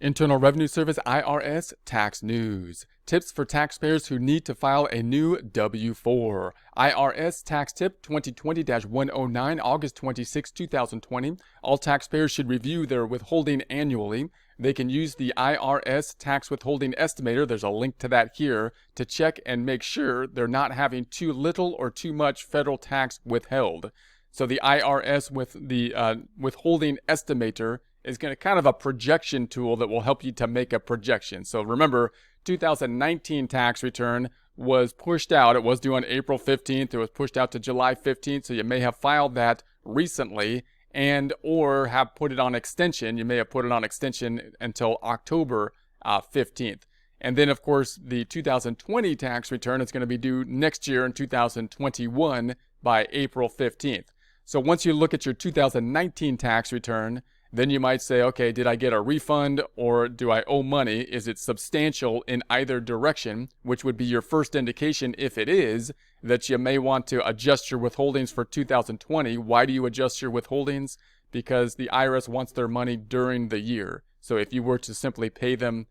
Internal Revenue Service IRS Tax News. Tips for taxpayers who need to file a new W-4. IRS Tax Tip 2020-109, August 26, 2020. All taxpayers should review their withholding annually. They can use the IRS Tax Withholding Estimator, there's a link to that here, to check and make sure they're not having too little or too much federal tax withheld. So the IRS with the Withholding Estimator is going to kind of a projection tool that will help you to make a projection. So remember, 2019 tax return was pushed out. It was due on April 15th. It was pushed out to July 15th. So you may have filed that recently and or have put it on extension. You may have put it on extension until October 15th. And then, of course, the 2020 tax return is going to be due next year in 2021 by April 15th. So once you look at your 2019 tax return, then you might say, okay, did I get a refund or do I owe money? Is it substantial in either direction? Which would be your first indication, if it is, that you may want to adjust your withholdings for 2020. Why do you adjust your withholdings? Because the IRS wants their money during the year. So if you were to simply pay them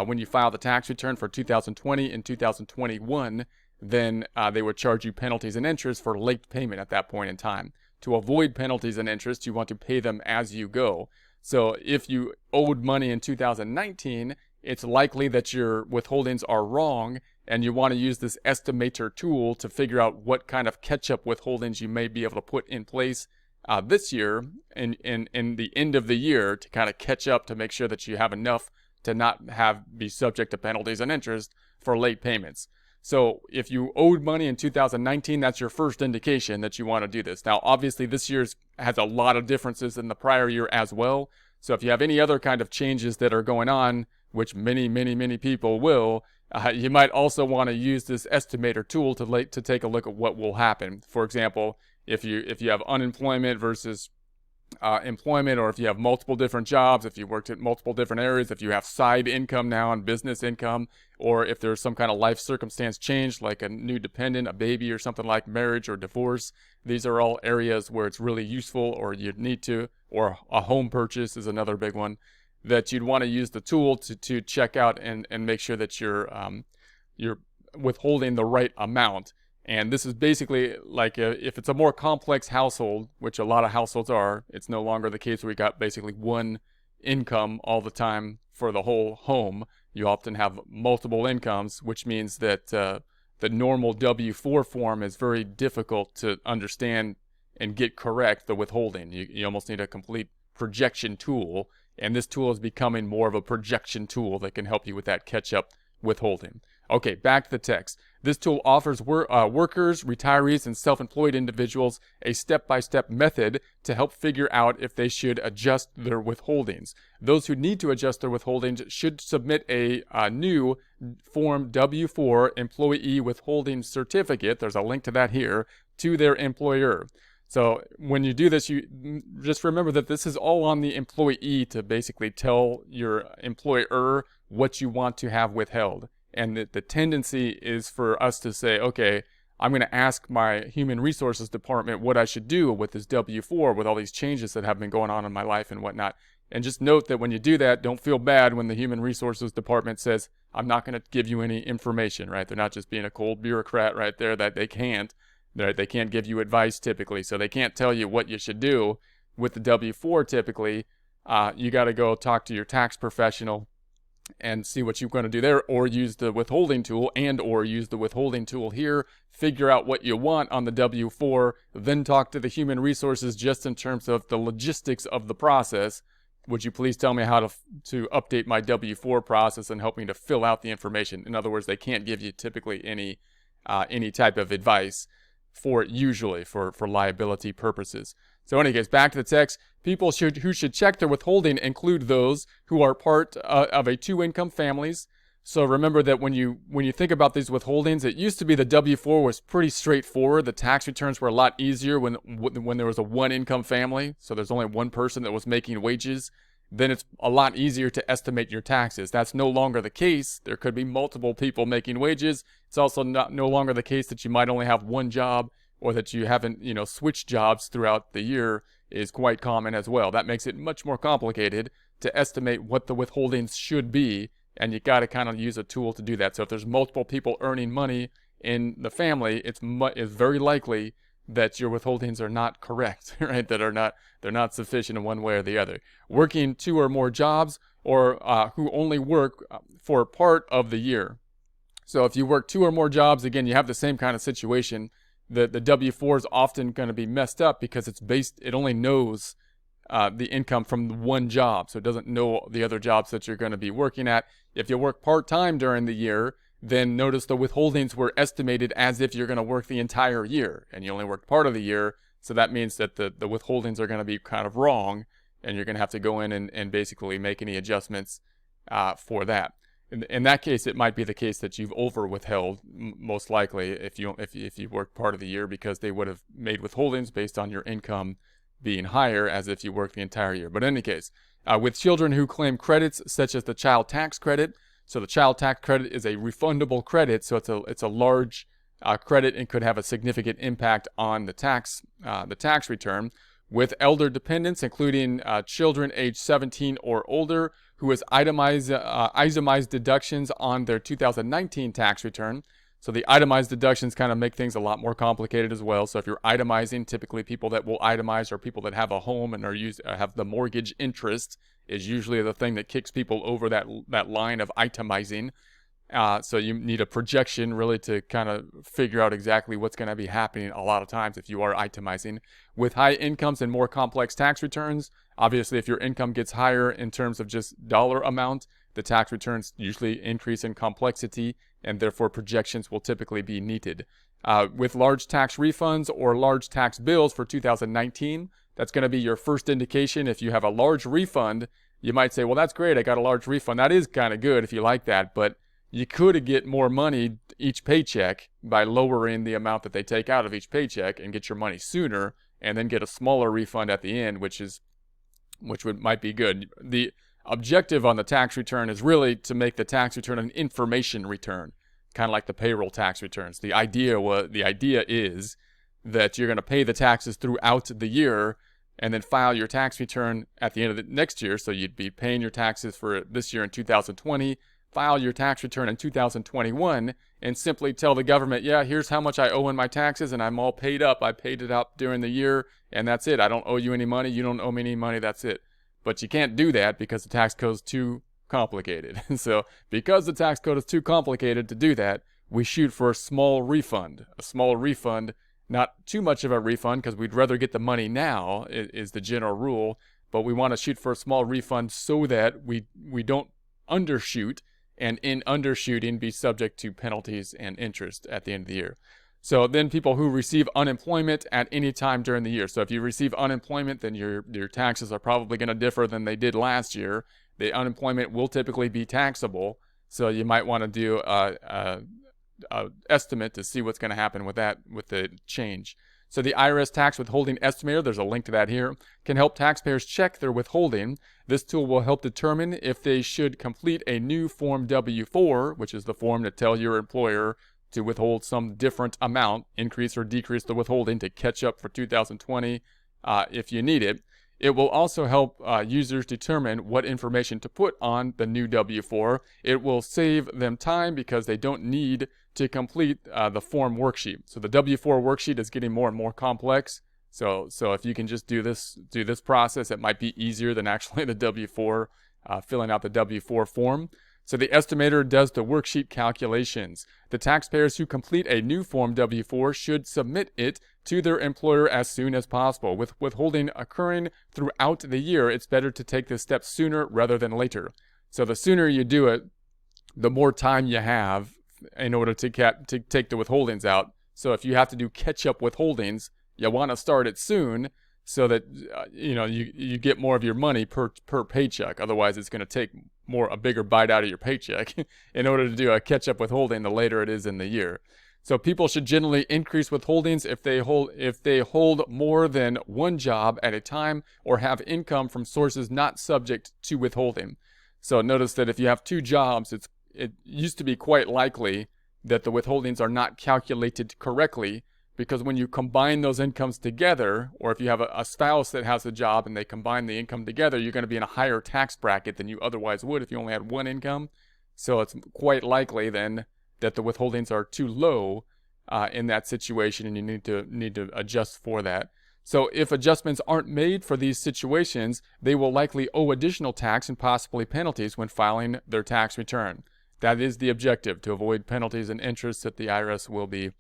when you file the tax return for 2020 and 2021, then they would charge you penalties and interest for late payment at that point in time. To avoid penalties and interest, you want to pay them as you go. So if you owed money in 2019, it's likely that your withholdings are wrong, and you want to use this estimator tool to figure out what kind of catch-up withholdings you may be able to put in place this year in the end of the year to kind of catch up to make sure that you have enough to not be subject to penalties and interest for late payments. So if you owed money in 2019, that's your first indication that you want to do this. Now, obviously, this year has a lot of differences than the prior year as well. So if you have any other kind of changes that are going on, which many people will, you might also want to use this estimator tool to take a look at what will happen. For example, if you have unemployment versus employment, or if you have multiple different jobs, if you worked at multiple different areas, if you have side income now and business income, or if there's some kind of life circumstance change like a new dependent, a baby, or something like marriage or divorce, these are all areas where it's really useful, or you'd need to, or a home purchase is another big one, that you'd want to use the tool to check out and make sure that you're withholding the right amount. And this is basically like if it's a more complex household, which a lot of households are, it's no longer the case where you got basically one income all the time for the whole home. You often have multiple incomes, which means that the normal W-4 form is very difficult to understand and get correct, the withholding. You almost need a complete projection tool, and this tool is becoming more of a projection tool that can help you with that catch-up withholding. Okay, back to the text. This tool offers workers, retirees, and self-employed individuals a step-by-step method to help figure out if they should adjust their withholdings. Those who need to adjust their withholdings should submit a new Form W-4 Employee Withholding Certificate, there's a link to that here, to their employer. So when you do this, you just remember that this is all on the employee to basically tell your employer what you want to have withheld. And the tendency is for us to say, okay, I'm going to ask my human resources department what I should do with this W-4 with all these changes that have been going on in my life and whatnot. And just note that when you do that, don't feel bad when the human resources department says, I'm not going to give you any information, right? They're not just being a cold bureaucrat right there that they can't. They can't give you advice typically, so they can't tell you what you should do with the W-4 typically. You got to go talk to your tax professional and see what you're going to do there, or use the withholding tool or use the withholding tool here, figure out what you want on the W-4, then talk to the human resources just in terms of the logistics of the process. Would you please tell me how to update my W-4 process and help me to fill out the information? In other words, they can't give you typically any type of advice usually for liability purposes. So in any case, back to the text. People who should check their withholding include those who are part of a two-income families. So remember that when you think about these withholdings, it used to be the W-4 was pretty straightforward. The tax returns were a lot easier when there was a one-income family. So there's only one person that was making wages. Then it's a lot easier to estimate your taxes. That's no longer the case. There could be multiple people making wages. It's also no longer the case that you might only have one job, or that you haven't, switched jobs throughout the year is quite common as well. That makes it much more complicated. to estimate what the withholdings should be, and you got to kind of use a tool to do that. So if there's multiple people earning money in the family, it's very likely that your withholdings are not correct, right? They're not sufficient in one way or the other. Working 2 or more jobs, or who only work for part of the year. So if you work 2 or more jobs, again, you have the same kind of situation. The W-4 is often going to be messed up because it only knows the income from one job, so it doesn't know the other jobs that you're going to be working at. If you work part-time during the year, then notice the withholdings were estimated as if you're going to work the entire year, and you only worked part of the year, so that means that the withholdings are going to be kind of wrong, and you're going to have to go in and basically make any adjustments for that. In that case, it might be the case that you've over withheld, most likely, if you worked part of the year, because they would have made withholdings based on your income being higher as if you worked the entire year. But in any case, with children who claim credits such as the child tax credit, so the child tax credit is a refundable credit, so it's a large credit and could have a significant impact on the tax return. With elder dependents, including children age 17 or older, who has itemized deductions on their 2019 tax return. So the itemized deductions kind of make things a lot more complicated as well. So if you're itemizing, typically people that will itemize are people that have a home and have the mortgage interest is usually the thing that kicks people over that line of itemizing. So you need a projection really to kind of figure out exactly what's going to be happening a lot of times if you are itemizing. With high incomes and more complex tax returns, obviously if your income gets higher in terms of just dollar amount, the tax returns usually increase in complexity, and therefore projections will typically be needed. With large tax refunds or large tax bills for 2019, that's going to be your first indication. If you have a large refund, you might say, well, that's great, I got a large refund. That is kind of good if you like that, but you could get more money each paycheck by lowering the amount that they take out of each paycheck and get your money sooner, and then get a smaller refund at the end, which might be good. The objective on the tax return is really to make the tax return an information return, kind of like the payroll tax returns. The idea is that you're going to pay the taxes throughout the year and then file your tax return at the end of the next year. So you'd be paying your taxes for this year in 2020, file your tax return in 2021, and simply tell the government, yeah, here's how much I owe in my taxes, and I'm all paid up. I paid it up during the year, and that's it. I don't owe you any money. You don't owe me any money. That's it. But you can't do that because the tax code is too complicated. So because the tax code is too complicated to do that, we shoot for a small refund. A small refund, not too much of a refund, because we'd rather get the money now, is the general rule. But we want to shoot for a small refund so that we don't undershoot, and in undershooting be subject to penalties and interest at the end of the year. So then people who receive unemployment at any time during the year. So if you receive unemployment, then your taxes are probably going to differ than they did last year. The unemployment will typically be taxable. So you might want to do a estimate to see what's going to happen with that, with the change. So the IRS Tax Withholding Estimator, there's a link to that here, can help taxpayers check their withholding. This tool will help determine if they should complete a new Form W-4, which is the form to tell your employer to withhold some different amount, increase or decrease the withholding to catch up for 2020 if you need it. It will also help users determine what information to put on the new W-4. It will save them time because they don't need to complete the form worksheet. So the W-4 worksheet is getting more and more complex. So if you can just do this process, it might be easier than actually the W-4, filling out the W-4 form. So the estimator does the worksheet calculations. The taxpayers who complete a new Form W-4 should submit it to their employer as soon as possible. With withholding occurring throughout the year, it's better to take this step sooner rather than later. So the sooner you do it, the more time you have in order to take the withholdings out. So if you have to do catch-up withholdings, you want to start it soon so that you get more of your money per paycheck. Otherwise, it's going to take a bigger bite out of your paycheck in order to do a catch-up withholding the later it is in the year. So people should generally increase withholdings if they hold more than one job at a time or have income from sources not subject to withholding. So notice that if you have 2 jobs, it used to be quite likely that the withholdings are not calculated correctly, because when you combine those incomes together, or if you have a spouse that has a job and they combine the income together, you're going to be in a higher tax bracket than you otherwise would if you only had one income. So it's quite likely then that the withholdings are too low in that situation, and you need to adjust for that. So if adjustments aren't made for these situations, they will likely owe additional tax and possibly penalties when filing their tax return. That is the objective, to avoid penalties and interest that the IRS will be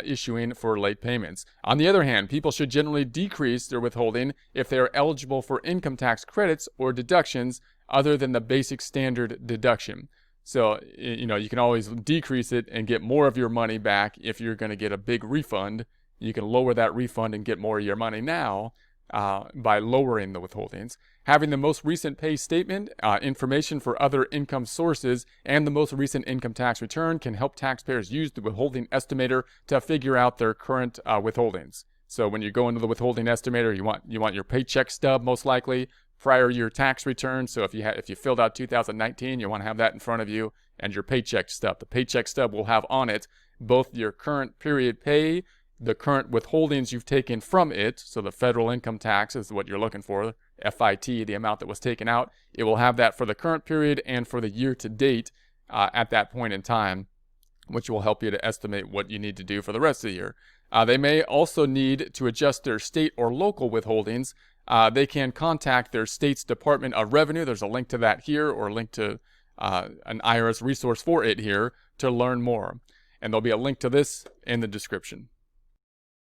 issuing for late payments. On the other hand, people should generally decrease their withholding if they are eligible for income tax credits or deductions other than the basic standard deduction. So, you can always decrease it and get more of your money back if you're going to get a big refund. You can lower that refund and get more of your money now by lowering the withholdings. Having the most recent pay statement, information for other income sources, and the most recent income tax return can help taxpayers use the withholding estimator to figure out their current withholdings. So when you go into the withholding estimator, you want your paycheck stub most likely, prior year tax return. So if you filled out 2019, you want to have that in front of you, and your paycheck stub. The paycheck stub will have on it both your current period pay, the current withholdings you've taken from it, so the federal income tax is what you're looking for, FIT, the amount that was taken out. It will have that for the current period and for the year to date at that point in time, which will help you to estimate what you need to do for the rest of the year. They may also need to adjust their state or local withholdings. They can contact their state's Department of Revenue. There's a link to that here, or a link to an IRS resource for it here to learn more. And there'll be a link to this in the description.